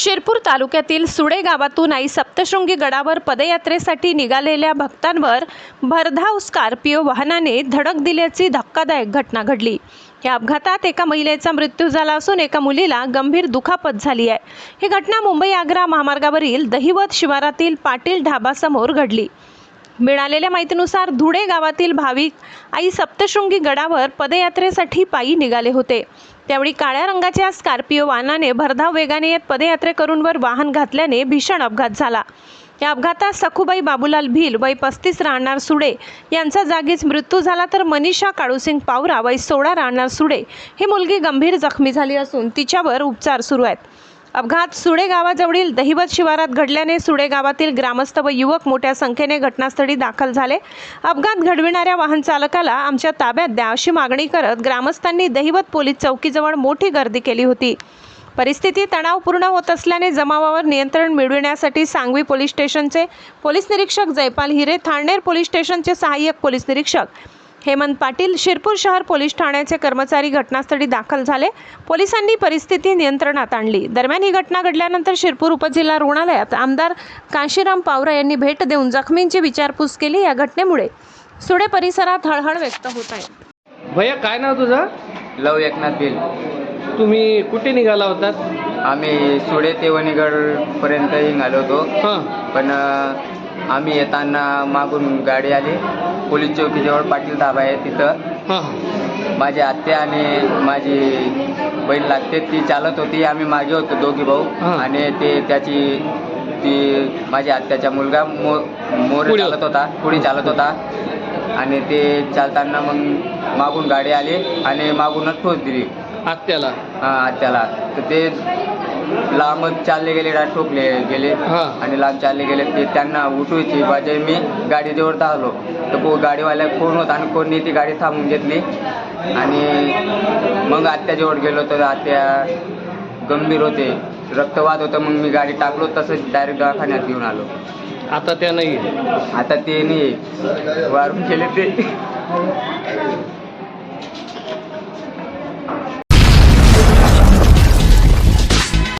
शिरपूर तालुक्यातील सुडे गावातून आई सप्तशृंगी गडावर पदयात्रेसाठी निघालेल्या भक्तांवर भरधाव स्कॉर्पिओ वाहनाने धडक दिल्याची धक्कादायक घटना घडली। या अपघातात एका महिलेचा मृत्यू झाला असून एका मुलीला गंभीर दुखापत झाली आहे। ही घटना मुंबई आग्रा महामार्गावरील दहिवत शिवारातील पाटील ढाबा समोर घडली। मिळालेल्या माहितीनुसार धुळे गावातील भाविक आई सप्तशृंगी गडावर पदयात्रेसाठी पायी निघाले होते। त्यावेळी काळ्या रंगाच्या स्कॉर्पिओ वाहनाने भरधाव वेगाने येत पदयात्रेकरूंवर वाहन घातल्याने भीषण अपघात झाला। या अपघातात सखुबाई बाबूलाल भील वय 35 राहणार सुडे यांचा जागीच मृत्यू झाला, तर मनीषा काळूसिंग पावरा वय 16 राहणार सुडे ही मुलगी गंभीर जखमी झाली असून तिच्यावर उपचार सुरू आहेत। अपघात सुडे गावाजवळील दहिवत शिवारात घडल्याने सुडे गावातील ग्रामस्थ व युवक मोठ्या संख्येने घटनास्थळी दाखल झाले। अपघात घडविणाऱ्या वाहन चालकाला आमच्या ताब्यात द्या अशी मागणी करत ग्रामस्थांनी दहिवत पोलीस चौकीजवळ मोठी गर्दी केली होती। परिस्थिती तणावपूर्ण होत असल्याने जमावावर नियंत्रण मिळविण्यासाठी सांगवी पोलीस स्टेशनचे पोलीस निरीक्षक जयपाल हिरे, थाळनेर पोलीस स्टेशनचे सहाय्यक पोलीस निरीक्षक हेमंत पाटील, शिरपूर शहर पोलीस ठाण्याचे कर्मचारी घटनास्थळी दाखल झाले। पोलिसांनी परिस्थिती नियंत्रणात आणली। दरम्यान ही घटना घडल्यानंतर शिरपूर उपजिल्हा रुग्णालयात आमदार काशीराम पावरा यांनी भेट देऊन जखमींची विचारपूस केली। या घटनेमुळे सुडे परिसरात हळहळ व्यक्त होत आहे। भैया, काय नाव तुझं? लव एकनाथ बिल। तुम्ही कुठे निघाला होतात? आम्ही सुडे ते वणीगड पर्यंत निघालो होतो। पण आम्ही येताना मागून गाडी आली। पोलीस चौकीजवळ पाटील ढाबा आहे, तिथं माझी आत्या आणि माझी बहीण लागते, ती चालत होती। आम्ही मागे होतो दोघी भाऊ, आणि ती माझ्या आत्याचा मुलगा मोरे चालत होता, पुढे चालत होता, आणि ते चालताना मग मागून गाडी आली आणि मागूनच ठोस दिली आत्याला। आत्याला तर ते लांब चालले गेले, ठोकले गेले आणि लांब चालले गेले। ते त्यांना उठवायची बजाय मी गाडीजवळ धावलो, तर गाडीवाल्या कोण होता आणि कोणी ती गाडी थांबून घेतली, आणि मग आत्याजवळ गेलो तर आत्या गंभीर होते, रक्तवाद होतं। मग मी गाडी टाकलो, तसंच डायरेक्ट दवाखान्यात घेऊन आलो। आता त्या नाही, आता ते नाही, वारून गेले ते।